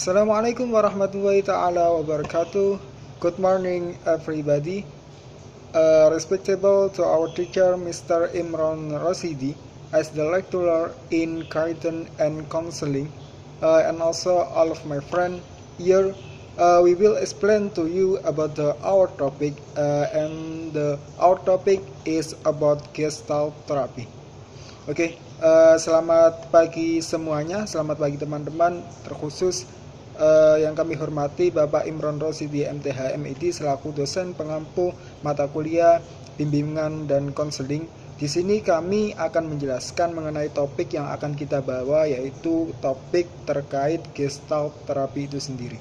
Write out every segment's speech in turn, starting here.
Assalamualaikum warahmatullahi ta'ala wabarakatuh. Good morning everybody. Respectable to our teacher Mr. Imran Rosidi as the lecturer in Curriculum and Counseling, and also all of my friends here. We will explain to you about our topic, our topic is about Gestalt therapy. Oke, selamat pagi semuanya, selamat pagi teman-teman, terkhusus yang kami hormati Bapak Imron Rosidi MTH MID selaku dosen pengampu mata kuliah bimbingan dan konseling. Di sini kami akan menjelaskan mengenai topik yang akan kita bawa, yaitu topik terkait Gestalt terapi itu sendiri.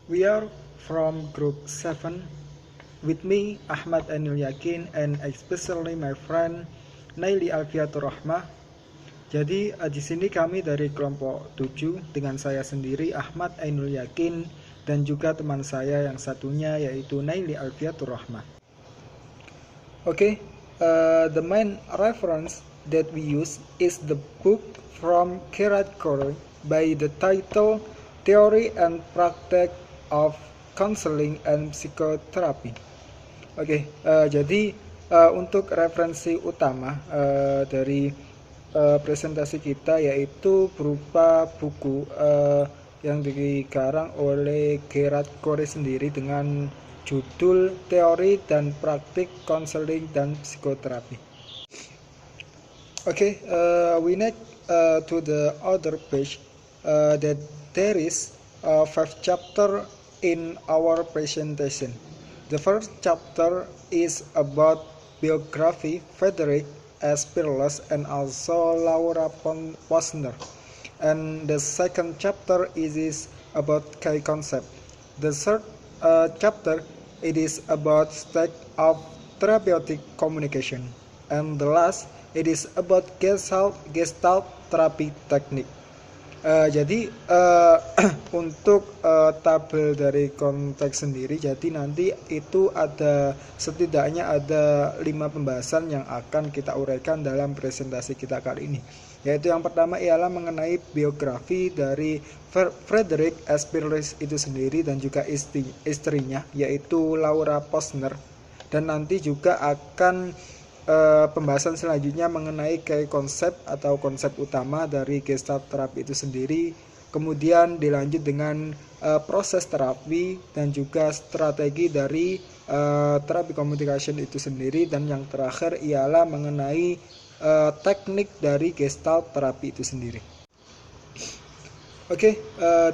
We are from group 7 with me Ahmad Ainul Yakin and especially my friend Naili Alfiatur Rahmah. Jadi di sini kami dari kelompok 7 dengan saya sendiri Ahmad Ainul Yakin dan juga teman saya yang satunya yaitu Naili Alfiatur Rahmah. Okay, the main reference that we use is the book from Gerard Corey by the title Theory and Practice of Counseling and Psychotherapy. Oke, jadi untuk referensi utama dari presentasi kita yaitu berupa buku yang dikarang oleh Gerard Corey sendiri dengan judul Teori dan Praktik Konseling dan Psikoterapi. Okay, we next to the other page that there is 5 chapter in our presentation. The first chapter is about biography Frederick S. Perles and also Laura Posner, and the second chapter is about key concept. The third chapter it is about state of therapeutic communication, and the last it is about Gestalt therapy technique. Jadi untuk tabel dari konteks sendiri, jadi nanti itu ada setidaknya ada 5 pembahasan yang akan kita uraikan dalam presentasi kita kali ini. Yaitu yang pertama ialah mengenai biografi dari Frederick S. Perles itu sendiri dan juga istrinya yaitu Laura Posner, dan nanti juga akan pembahasan selanjutnya mengenai kayak konsep atau konsep utama dari Gestalt terapi itu sendiri, kemudian dilanjut dengan proses terapi dan juga strategi dari terapi communication itu sendiri, dan yang terakhir ialah mengenai teknik dari Gestalt terapi itu sendiri. Okay,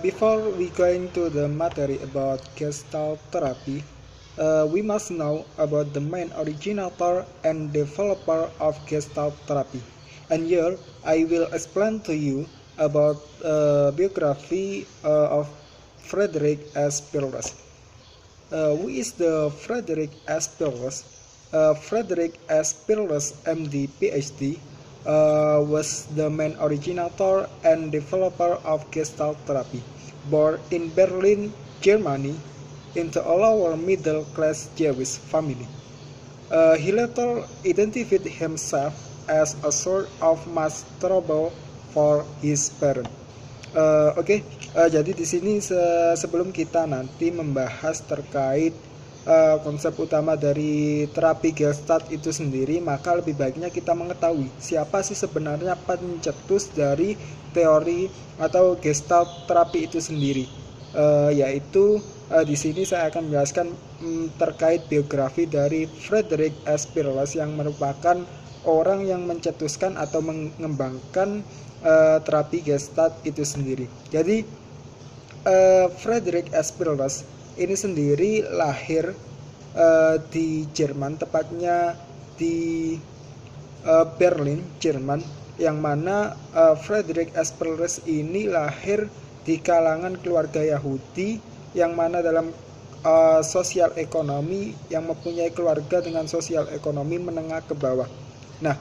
before we going to the material about Gestalt therapy, we must know about the main originator and developer of Gestalt therapy. And here I will explain to you about biography of Frederick S. Perles. Who is the Frederick S. Perles? Frederick S. Perles, MD, PhD, was the main originator and developer of Gestalt therapy. Born in Berlin, Germany, into a lower middle-class Jewish family. He later identified himself as a sort of mass trouble for his parents. Jadi di sini sebelum kita nanti membahas terkait konsep utama dari terapi Gestalt itu sendiri, maka lebih baiknya kita mengetahui siapa sih sebenarnya pencetus dari teori atau Gestalt terapi itu sendiri. Yaitu di sini saya akan menjelaskan terkait biografi dari Frederick S. Perles yang merupakan orang yang mencetuskan atau mengembangkan terapi Gestalt itu sendiri. Jadi Frederick S. Perles ini sendiri lahir di Jerman, tepatnya di Berlin, Jerman, yang mana Frederick S. Perles ini lahir di kalangan keluarga Yahudi yang mana dalam sosial ekonomi yang mempunyai keluarga dengan sosial ekonomi menengah ke bawah. Nah,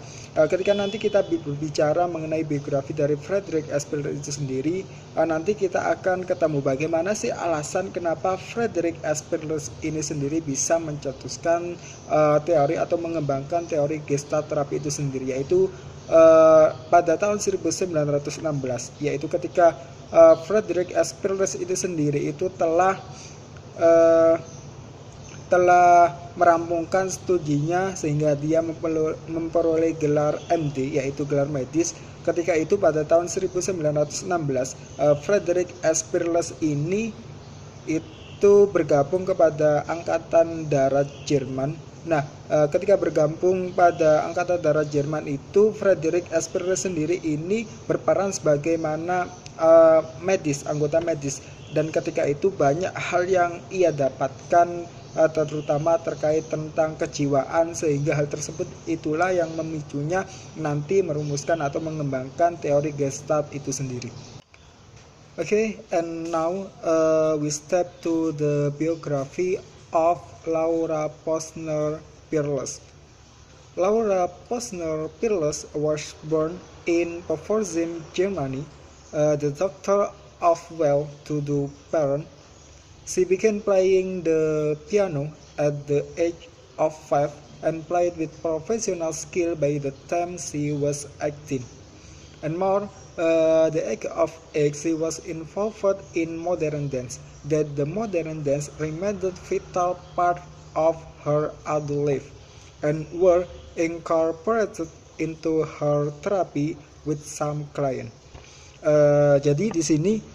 ketika nanti kita berbicara mengenai biografi dari Frederick S. Perles itu sendiri, nanti kita akan ketemu bagaimana sih alasan kenapa Frederick S. Perles ini sendiri bisa mencetuskan teori atau mengembangkan teori Gestalt terapi itu sendiri, yaitu pada tahun 1916, yaitu ketika Frederick Aspers itu sendiri itu telah merampungkan studinya sehingga dia memperoleh gelar MD, yaitu gelar medis. Ketika itu pada tahun 1916, Frederick Aspers ini itu bergabung kepada Angkatan Darat Jerman. Nah, ketika bergabung pada Angkatan Darat Jerman itu, Frederick Aspers sendiri ini berperan sebagaimana anggota medis, dan ketika itu banyak hal yang ia dapatkan, terutama terkait tentang kejiwaan, sehingga hal tersebut itulah yang memicunya nanti merumuskan atau mengembangkan teori Gestalt itu sendiri. Okay, and now we step to the biography of Laura Posner-Pirles. Laura Posner-Pirles was born in Pforzheim, Germany, the daughter of well-to-do parents. She began playing the piano at the age of 5 and played with professional skill by the time she was 18. And more, the age of 8 she was involved in modern dance, that the modern dance remained a vital part of her adult life and were incorporated into her therapy with some client. Jadi di sini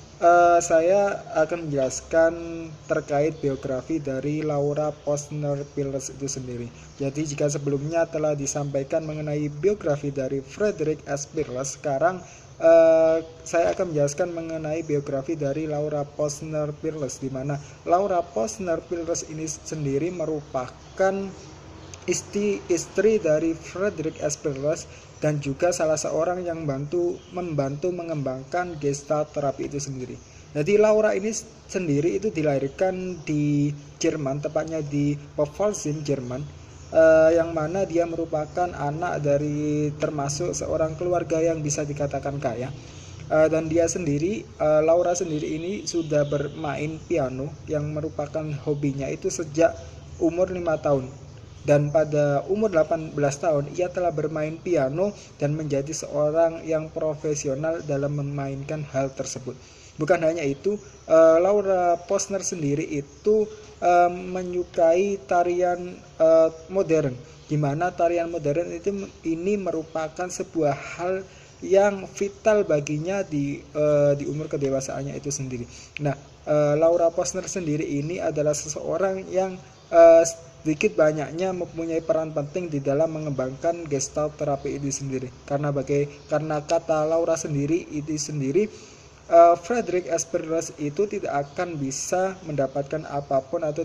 saya akan menjelaskan terkait biografi dari Laura Posner-Pirles itu sendiri. Jadi jika sebelumnya telah disampaikan mengenai biografi dari Frederick Aspers, sekarang saya akan menjelaskan mengenai biografi dari Laura Posner-Pirles, di mana Laura Posner-Pirles ini sendiri merupakan istri dari Frederick Aspers dan juga salah seorang yang membantu mengembangkan Gestalt terapi itu sendiri. Jadi Laura ini sendiri itu dilahirkan di Jerman, tepatnya di Pforzheim, Jerman, yang mana dia merupakan anak dari termasuk seorang keluarga yang bisa dikatakan kaya. Dan dia sendiri, Laura sendiri ini sudah bermain piano yang merupakan hobinya itu sejak umur 5 tahun. Dan pada umur 18 tahun ia telah bermain piano dan menjadi seorang yang profesional dalam memainkan hal tersebut. Bukan hanya itu, Laura Posner sendiri itu menyukai tarian modern, di mana tarian modern ini merupakan sebuah hal yang vital baginya di umur kedewasaannya itu sendiri. Nah, Laura Posner sendiri ini adalah seseorang yang sedikit banyaknya mempunyai peran penting di dalam mengembangkan Gestalt terapi ini sendiri. Karena kata Laura sendiri Frederick Aspers itu tidak akan bisa mendapatkan apapun atau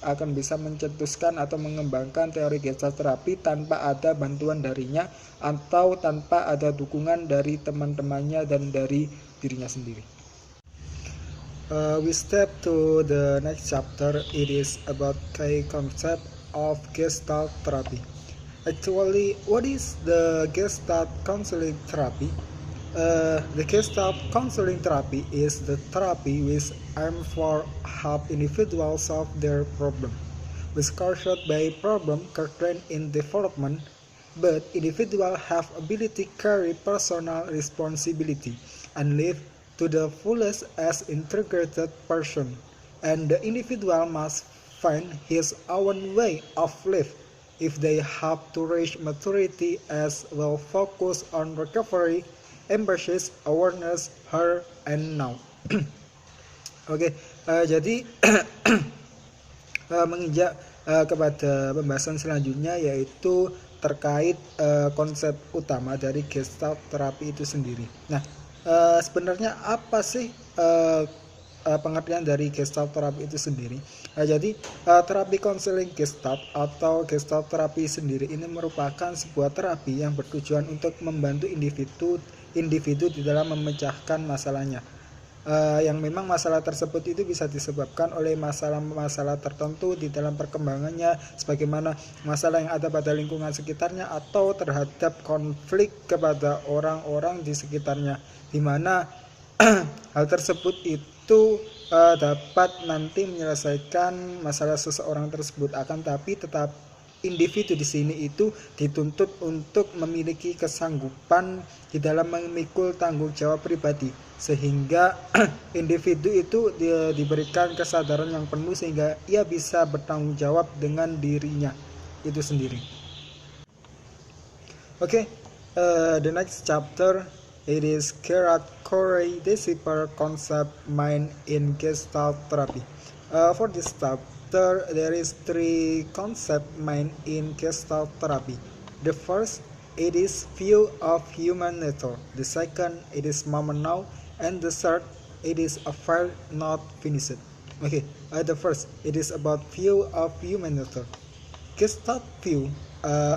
akan bisa mencetuskan atau mengembangkan teori Gestalt terapi tanpa ada bantuan darinya atau tanpa ada dukungan dari teman-temannya dan dari dirinya sendiri. We step to the next chapter. It is about the concept of Gestalt therapy. Actually, what is the Gestalt counseling therapy? The Gestalt counseling therapy is the therapy which aims for help individuals solve their problem, which caused by problem current in development, but individuals have ability carry personal responsibility and live to the fullest as integrated person, and the individual must find his own way of life if they have to reach maturity as well. Focus on recovery, emphasis, awareness, here and now. Oke, jadi menginjak kepada pembahasan selanjutnya, yaitu terkait konsep utama dari Gestalt terapi itu sendiri. Nah, sebenarnya apa sih pengertian dari Gestalt terapi itu sendiri? Jadi terapi konseling Gestalt atau Gestalt terapi sendiri ini merupakan sebuah terapi yang bertujuan untuk membantu individu di dalam memecahkan masalahnya. Yang memang masalah tersebut itu bisa disebabkan oleh masalah-masalah tertentu di dalam perkembangannya, sebagaimana masalah yang ada pada lingkungan sekitarnya atau terhadap konflik kepada orang-orang di sekitarnya, di mana hal tersebut itu dapat nanti menyelesaikan masalah seseorang tersebut. Akan tapi individu di sini itu dituntut untuk memiliki kesanggupan di dalam memikul tanggung jawab pribadi, sehingga individu itu diberikan kesadaran yang penuh sehingga ia bisa bertanggung jawab dengan dirinya itu sendiri. Okay, the next chapter it is Gerhard Corey Decipher concept mind in Gestalt therapy. For this chapter, there is 3 concept mind in Gestalt therapy. The first, it is view of human nature. The second, it is moment now, and the third, it is affair not finished. Okay, the first, it is about view of human nature. Gestalt view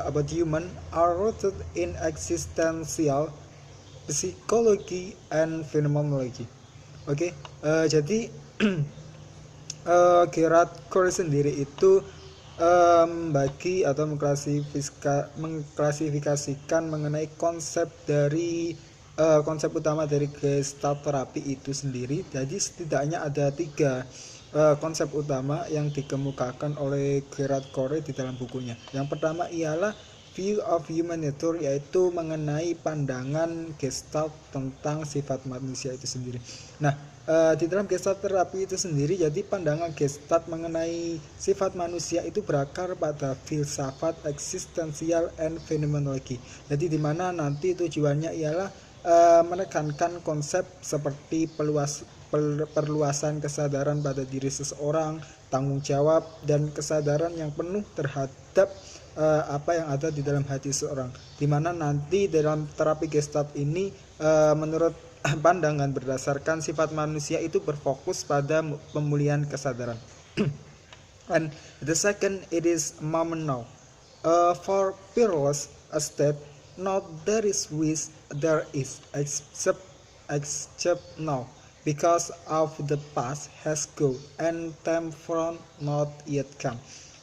about human are rooted in existential psychology and phenomenology. Oke, jadi Gerhard Corey sendiri itu membagi atau mengklasifikasikan mengenai konsep utama dari Gestalt terapi itu sendiri. Jadi setidaknya ada 3 konsep utama yang dikemukakan oleh Gerhard Corey di dalam bukunya. Yang pertama ialah view of human nature, yaitu mengenai pandangan Gestalt tentang sifat manusia itu sendiri. Nah, di dalam Gestalt terapi itu sendiri, jadi pandangan Gestalt mengenai sifat manusia itu berakar pada filsafat eksistensial and phenomenology. Jadi di mana nanti tujuannya ialah menekankan konsep seperti perluasan kesadaran pada diri seseorang, tanggung jawab, dan kesadaran yang penuh terhadap apa yang ada di dalam hati seseorang. Di mana nanti dalam terapi Gestalt ini menurut pandangan berdasarkan sifat manusia itu berfokus pada pemulihan kesadaran. And the second, it is moment now. For peerless a state, not there is which there is except now, because of the past has gone and time from not yet come.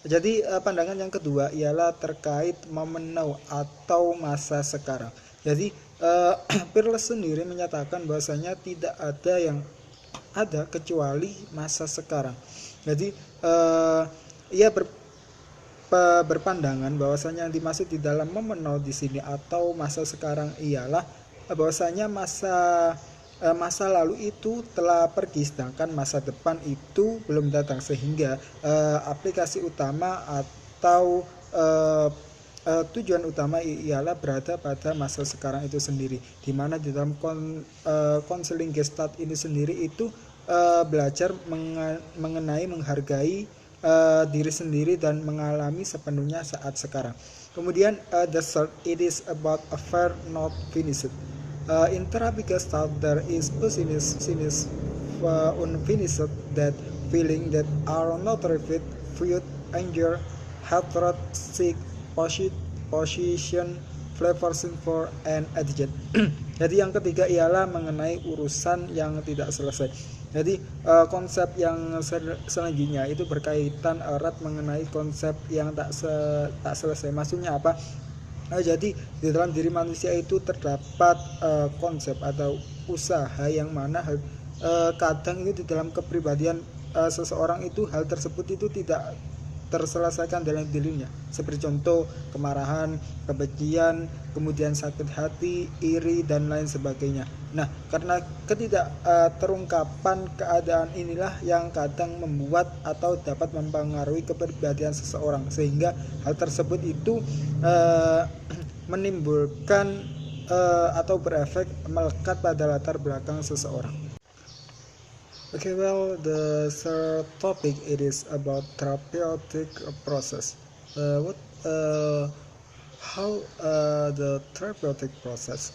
Jadi pandangan yang kedua ialah terkait moment now atau masa sekarang. Jadi Peerless sendiri menyatakan bahwasanya tidak ada yang ada kecuali masa sekarang. Jadi ia berpandangan bahwasanya yang dimaksud di dalam moment now di sini atau masa sekarang ialah bahwasanya masa lalu itu telah pergi, sedangkan masa depan itu belum datang, sehingga aplikasi utama atau tujuan utama ialah berada pada masa sekarang itu sendiri, di mana di dalam konseling Gestalt ini sendiri itu belajar mengenai menghargai diri sendiri dan mengalami sepenuhnya saat sekarang. Kemudian the third, it is about affair not finished. In therapy Gestalt there is unfinished that feeling that are not repeated, feud, anger, hatred, sick, position, flavor, for and attitude. Jadi yang ketiga ialah mengenai urusan yang tidak selesai. Jadi konsep yang selanjutnya itu berkaitan erat mengenai konsep yang tak selesai. Maksudnya apa? Jadi di dalam diri manusia itu terdapat konsep atau usaha yang mana kadang itu di dalam kepribadian seseorang itu hal tersebut itu tidak terselesaikan dalam dirinya, seperti contoh kemarahan, kebencian, kemudian sakit hati, iri, dan lain sebagainya. Nah, karena terungkapan keadaan inilah yang kadang membuat atau dapat mempengaruhi kepribadian seseorang, sehingga hal tersebut itu menimbulkan atau berefek melekat pada latar belakang seseorang. Okay, well, the third topic it is about therapeutic process. How the therapeutic process?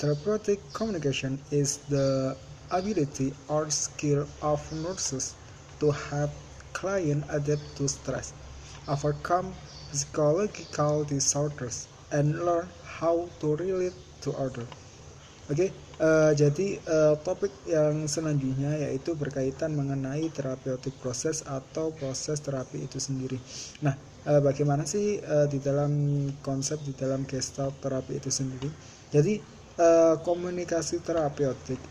Therapeutic communication is the ability or skill of nurses to help client adapt to stress, overcome psychological disorders, and learn how to relate to others. Oke, jadi topik yang selanjutnya yaitu berkaitan mengenai therapeutic process atau proses terapi itu sendiri. Nah, bagaimana sih di dalam konsep di dalam Gestalt terapi itu sendiri? Jadi komunikasi terapeutik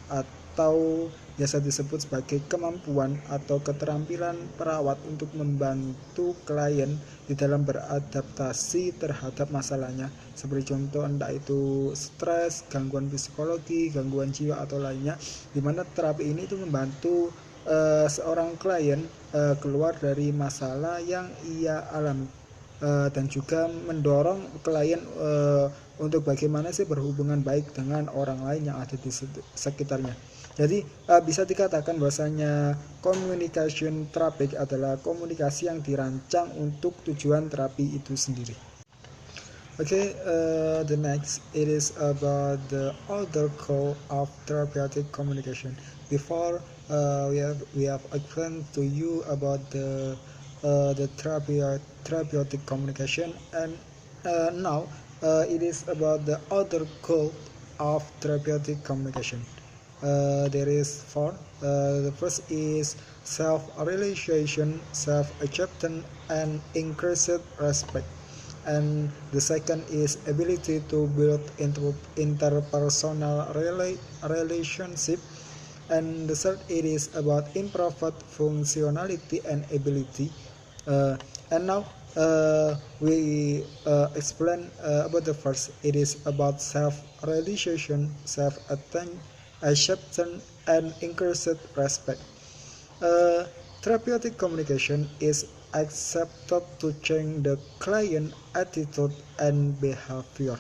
atau biasa disebut sebagai kemampuan atau keterampilan perawat untuk membantu klien di dalam beradaptasi terhadap masalahnya, seperti contoh entah itu stres, gangguan psikologi, gangguan jiwa atau lainnya, di mana terapi ini itu membantu seorang klien keluar dari masalah yang ia alami, dan juga mendorong klien untuk bagaimana sih berhubungan baik dengan orang lain yang ada di sekitarnya. Jadi bisa dikatakan bahwasanya communication therapy adalah komunikasi yang dirancang untuk tujuan terapi itu sendiri. Okay, the next it is about the other goal of therapeutic communication. Before we have explained to you about the therapeutic communication, and now it is about the other goal of therapeutic communication. There is four. The first is self-realization, self-acceptance, and increased respect. And the second is ability to build interpersonal relationship. And the third it is about improved functionality and ability. And now we explain about the first. It is about self-realization, self-acceptance, and increased respect. Therapeutic communication is accepted to change the client attitude and behavior.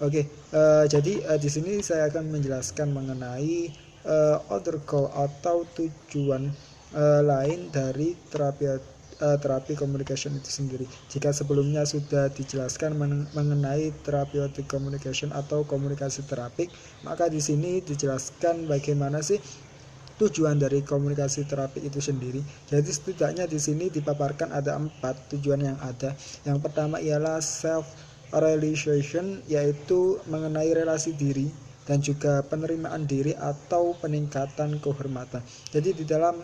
Oke, jadi di sini saya akan menjelaskan mengenai other goal atau tujuan lain dari terapi communication itu sendiri. Jika sebelumnya sudah dijelaskan mengenai therapeutic communication atau komunikasi terapik, maka di sini dijelaskan bagaimana sih tujuan dari komunikasi terapi itu sendiri. Jadi setidaknya di sini dipaparkan ada 4 tujuan yang ada. Yang pertama ialah self realization, yaitu mengenai relasi diri dan juga penerimaan diri atau peningkatan kehormatan. Jadi di dalam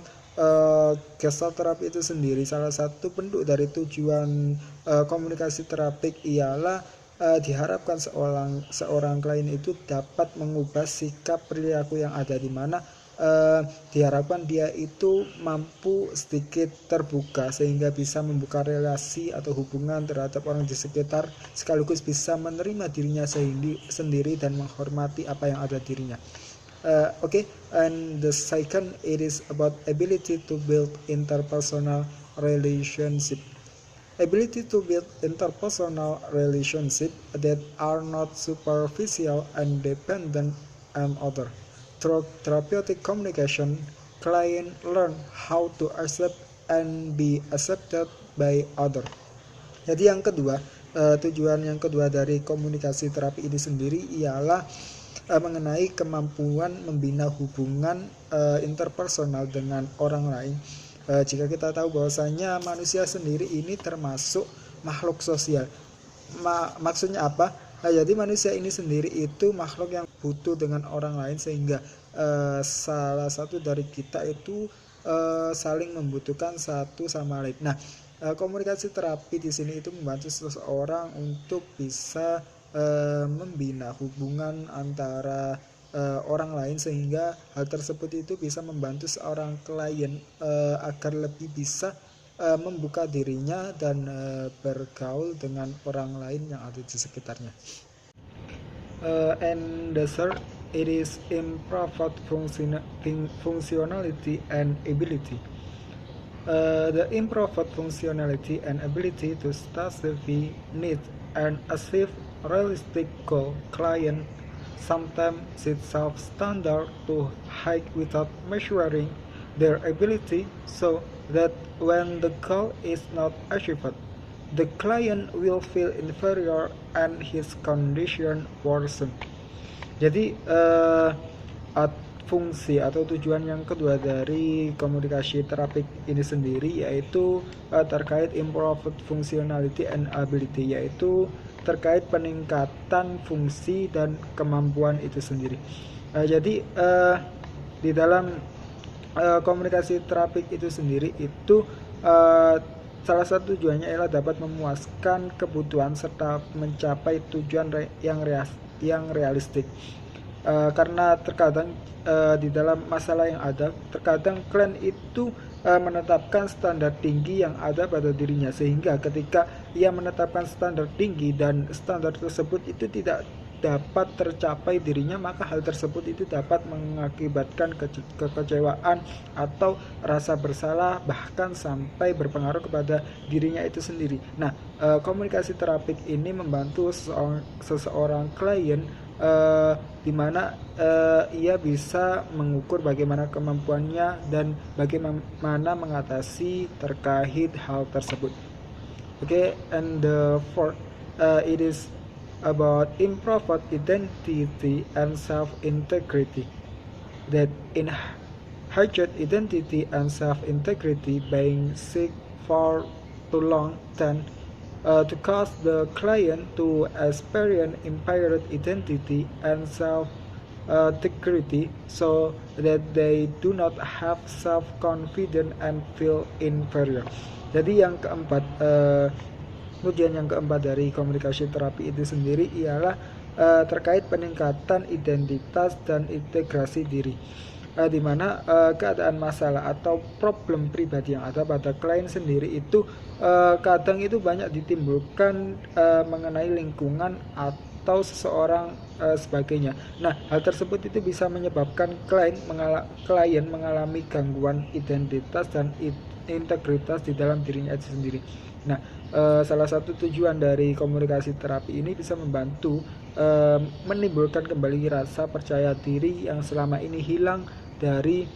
gestalt terapi itu sendiri, salah satu bentuk dari tujuan komunikasi terapik ialah diharapkan seorang klien itu dapat mengubah sikap perilaku yang ada, di mana diharapkan dia itu mampu sedikit terbuka sehingga bisa membuka relasi atau hubungan terhadap orang di sekitar, sekaligus bisa menerima dirinya sendiri dan menghormati apa yang ada dirinya. And the second it is about ability to build interpersonal relationship. Ability to build interpersonal relationship that are not superficial and dependent on others. Through therapeutic communication, client learn how to accept and be accepted by others. Jadi yang kedua, tujuan yang kedua dari komunikasi terapi ini sendiri ialah mengenai kemampuan membina hubungan interpersonal dengan orang lain. Jika kita tahu bahwasanya manusia sendiri ini termasuk makhluk sosial. Maksudnya apa? Jadi manusia ini sendiri itu makhluk yang butuh dengan orang lain, sehingga salah satu dari kita itu saling membutuhkan satu sama lain. Nah, komunikasi terapi di sini itu membantu seseorang untuk bisa membina hubungan antara orang lain, sehingga hal tersebut itu bisa membantu seorang klien agar lebih bisa membuka dirinya dan bergaul dengan orang lain yang ada di sekitarnya. And the third, it is improved functionality and ability. The improved functionality and ability to specify needs and achieve realistic goal. Client sometimes set self-standard too high without measuring their ability, so that when the goal is not achieved, the client will feel inferior and his condition worsen. Jadi fungsi atau tujuan yang kedua dari komunikasi terapik ini sendiri yaitu terkait improved functionality and ability, yaitu terkait peningkatan fungsi dan kemampuan itu sendiri. Jadi di dalam komunikasi terapik itu sendiri itu salah satu tujuannya adalah dapat memuaskan kebutuhan serta mencapai tujuan yang realistik. Karena terkadang di dalam masalah yang ada, terkadang klien itu menetapkan standar tinggi yang ada pada dirinya, sehingga ketika ia menetapkan standar tinggi dan standar tersebut itu tidak dapat tercapai dirinya, maka hal tersebut itu dapat mengakibatkan kekecewaan atau rasa bersalah, bahkan sampai berpengaruh kepada dirinya itu sendiri. Nah, komunikasi terapik ini membantu seseorang klien di mana ia bisa mengukur bagaimana kemampuannya dan bagaimana mengatasi terkait hal tersebut. Okay, and for it is about improved identity and self-integrity. That in inherent identity and self-integrity being sick for too long tend to cause the client to experience impaired identity and self-integrity, so that they do not have self-confidence and feel inferior. Jadi yang keempat, kemudian yang keempat dari komunikasi terapi itu sendiri ialah terkait peningkatan identitas dan integrasi diri, di mana keadaan masalah atau problem pribadi yang ada pada klien sendiri itu kadang itu banyak ditimbulkan mengenai lingkungan atau seseorang sebagainya. Nah, hal tersebut itu bisa menyebabkan klien mengalami gangguan identitas dan integritas di dalam dirinya itu sendiri. Nah, salah satu tujuan dari komunikasi terapi ini bisa membantu menimbulkan kembali rasa percaya diri yang selama ini hilang dari